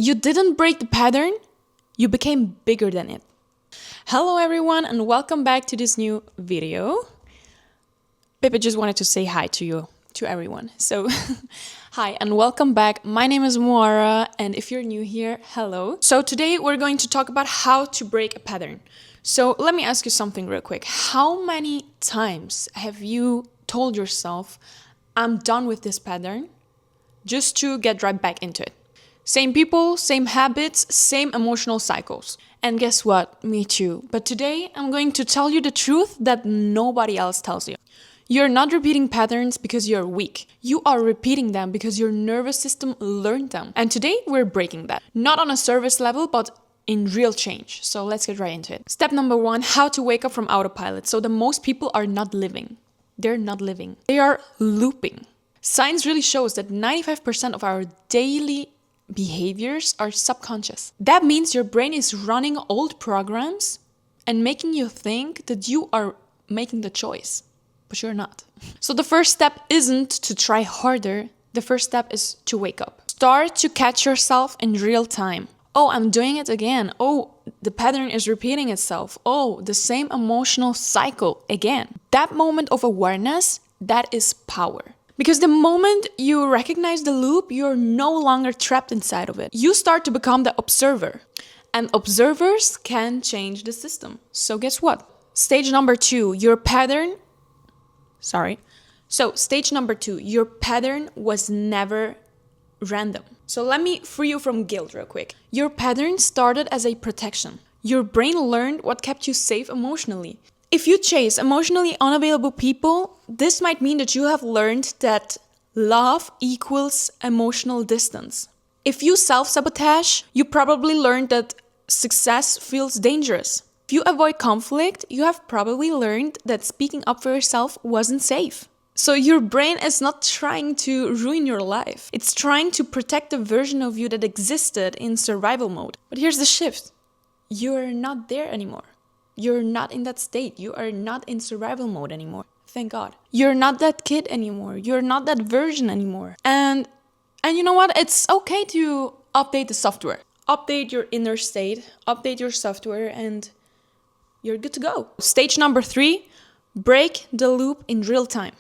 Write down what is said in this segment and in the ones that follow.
You didn't break the pattern, you became bigger than it. Hello everyone and welcome back to this new video. Pippa just wanted to say hi to you, to everyone. So, hi and welcome back. My name is Moara and if you're new here, hello. So today we're going to talk about how to break a pattern. So let me ask you something real quick. How many times have you told yourself, I'm done with this pattern, just to get right back into it? Same people, same habits, same emotional cycles. And guess what? Me too. But today I'm going to tell you the truth that nobody else tells you. You're not repeating patterns because you're weak. You are repeating them because your nervous system learned them. And today we're breaking that. Not on a service level, but in real change. So let's get right into it. Step number 1, how to wake up from autopilot. So the most people are not living. They're not living. They are looping. Science really shows that 95% of our daily behaviors are subconscious. That means your brain is running old programs and making you think that you are making the choice, but you're not. So the first step isn't to try harder. The first step is to wake up. Start to catch yourself in real time. Oh, I'm doing it again. Oh, the pattern is repeating itself. Oh, the same emotional cycle again. That moment of awareness, that is power. Because the moment you recognize the loop, you're no longer trapped inside of it. You start to become the observer. And observers can change the system. So guess what? Stage number 2, your pattern... stage number 2, your pattern was never random. So let me free you from guilt real quick. Your pattern started as a protection. Your brain learned what kept you safe emotionally. If you chase emotionally unavailable people, this might mean that you have learned that love equals emotional distance. If you self-sabotage, you probably learned that success feels dangerous. If you avoid conflict, you have probably learned that speaking up for yourself wasn't safe. So your brain is not trying to ruin your life. It's trying to protect the version of you that existed in survival mode. But here's the shift. You're not there anymore. You're not in that state. You are not in survival mode anymore. Thank God. You're not that kid anymore. You're not that version anymore. And you know what? It's okay to update the software. Update your inner state. Update your software and you're good to go. Stage number 3, break the loop in real time.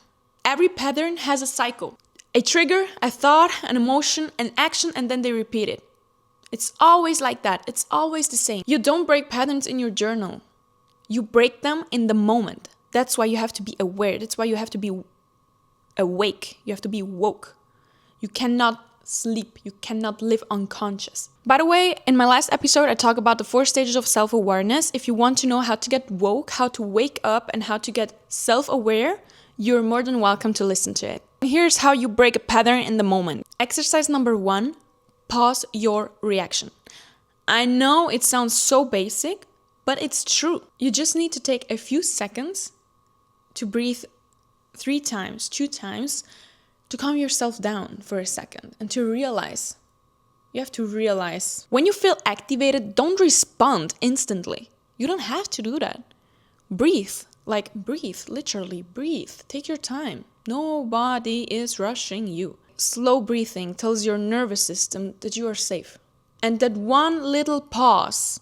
Every pattern has a cycle. A trigger, a thought, an emotion, an action, and then they repeat it. It's always like that. It's always the same. You don't break patterns in your journal. You break them in the moment. That's why you have to be aware. That's why you have to be awake. You have to be woke. You cannot sleep. You cannot live unconscious. By the way, in my last episode, I talk about the 4 stages of self-awareness. If you want to know how to get woke, how to wake up, and how to get self-aware, you're more than welcome to listen to it. Here's how you break a pattern in the moment. Exercise number 1, pause your reaction. I know it sounds so basic, but it's true. You just need to take a few seconds to breathe 3 times, 2 times, to calm yourself down for a second and to realize. You have to realize. When you feel activated, don't respond instantly. You don't have to do that. Breathe. Like breathe, literally breathe. Take your time. Nobody is rushing you. Slow breathing tells your nervous system that you are safe. And that one little pause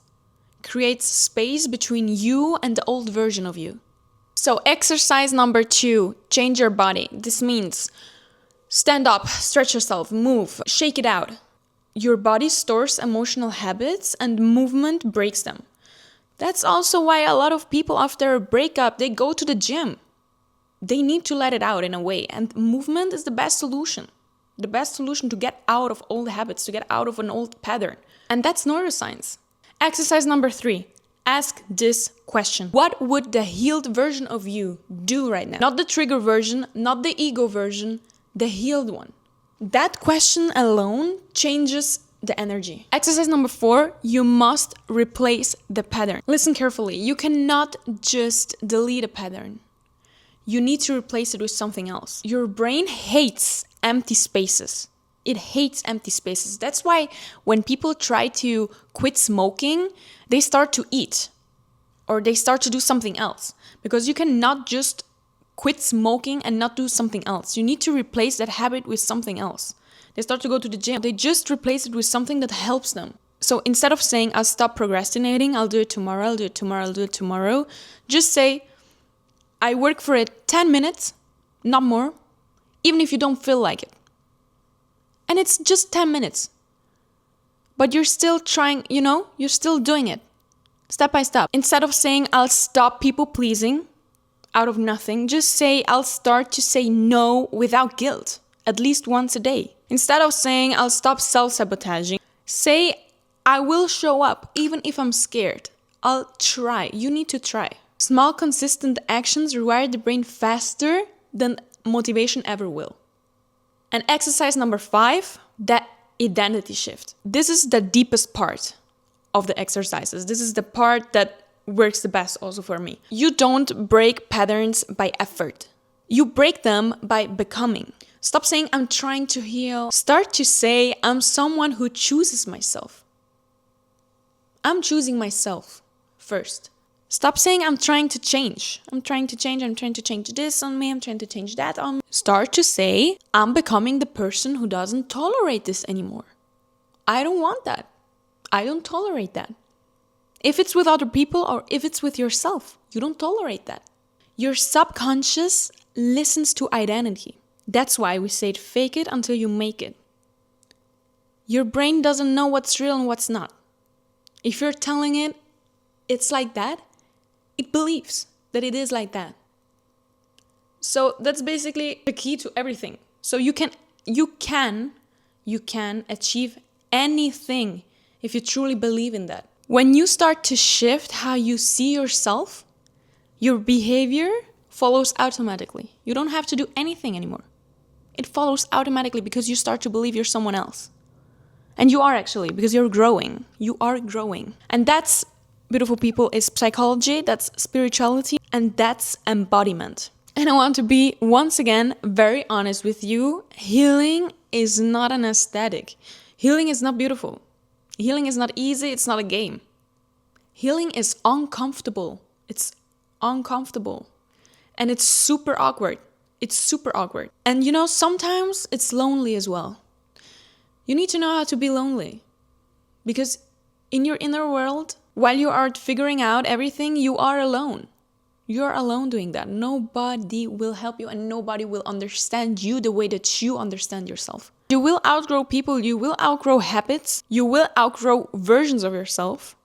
creates space between you and the old version of you. So exercise number 2, change your body. This means stand up, stretch yourself, move, shake it out. Your body stores emotional habits and movement breaks them. That's also why a lot of people after a breakup, they go to the gym. They need to let it out in a way. And movement is the best solution. The best solution to get out of old habits, to get out of an old pattern. And that's neuroscience. Exercise number 3. Ask this question. What would the healed version of you do right now? Not the trigger version, not the ego version, the healed one. That question alone changes the energy. Exercise number 4, you must replace the pattern. Listen carefully. You cannot just delete a pattern. You need to replace it with something else. Your brain hates empty spaces. It hates empty spaces. That's why when people try to quit smoking, they start to eat or they start to do something else. Because you cannot just quit smoking and not do something else. You need to replace that habit with something else. They start to go to the gym. They just replace it with something that helps them. So instead of saying, I'll stop procrastinating, I'll do it tomorrow, I'll do it tomorrow, I'll do it tomorrow, just say, I work for it 10 minutes, not more, even if you don't feel like it. And it's just 10 minutes. But you're still trying, you're still doing it. Step by step. Instead of saying, I'll stop people pleasing out of nothing, just say, I'll start to say no without guilt, at least once a day. Instead of saying, I'll stop self-sabotaging, say, I will show up even if I'm scared. I'll try. You need to try. Small, consistent actions rewire the brain faster than motivation ever will. And exercise number 5, that identity shift. This is the deepest part of the exercises. This is the part that works the best also for me. You don't break patterns by effort. You break them by becoming. Stop saying, I'm trying to heal. Start to say, I'm someone who chooses myself. I'm choosing myself first. Stop saying, I'm trying to change. I'm trying to change this on me. I'm trying to change that on me. Start to say, I'm becoming the person who doesn't tolerate this anymore. I don't want that. I don't tolerate that. If it's with other people or if it's with yourself, you don't tolerate that. Your subconscious listens to identity. That's why we say fake it until you make it. Your brain doesn't know what's real and what's not. If you're telling it, it's like that, it believes that it is like that. So that's basically the key to everything. So you can achieve anything if you truly believe in that. When you start to shift how you see yourself, your behavior follows automatically. You don't have to do anything anymore. It follows automatically because you start to believe you're someone else. And you are actually, because you're growing. You are growing. And that's, beautiful people, is psychology, that's spirituality, and that's embodiment. And I want to be, once again, very honest with you. Healing is not an aesthetic. Healing is not beautiful. Healing is not easy. It's not a game. Healing is uncomfortable. It's uncomfortable. And it's super awkward. It's super awkward. And sometimes it's lonely as well. You need to know how to be lonely. Because in your inner world, while you are figuring out everything, you are alone. You're alone doing that. Nobody will help you and nobody will understand you the way that you understand yourself. You will outgrow people, you will outgrow habits, you will outgrow versions of yourself,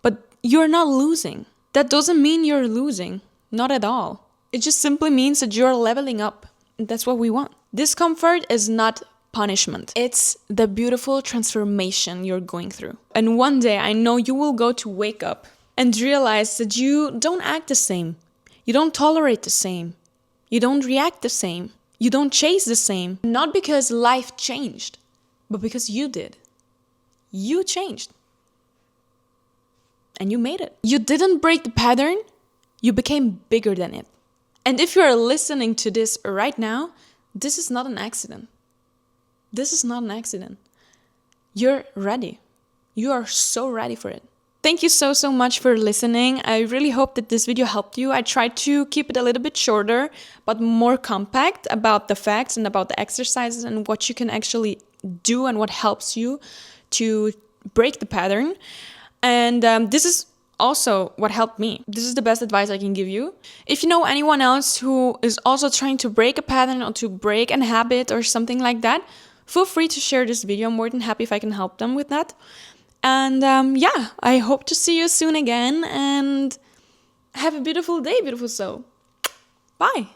but you're not losing. That doesn't mean you're losing, not at all. It just simply means that you're leveling up. That's what we want. Discomfort is not punishment. It's the beautiful transformation you're going through. And one day I know you will go to wake up and realize that you don't act the same. You don't tolerate the same. You don't react the same. You don't chase the same. Not because life changed, but because you did. You changed. And you made it. You didn't break the pattern. You became bigger than it. And if you're listening to this right now, this is not an accident. This is not an accident. You're ready. You are so ready for it. Thank you so much for listening. I really hope that this video helped you. I tried to keep it a little bit shorter, but more compact about the facts and about the exercises and what you can actually do and what helps you to break the pattern. And this is also what helped me. This is the best advice I can give you. If you know anyone else who is also trying to break a pattern or to break a habit or something like that, feel free to share this video. I'm more than happy if I can help them with that. And I hope to see you soon again and have a beautiful day, beautiful soul. Bye.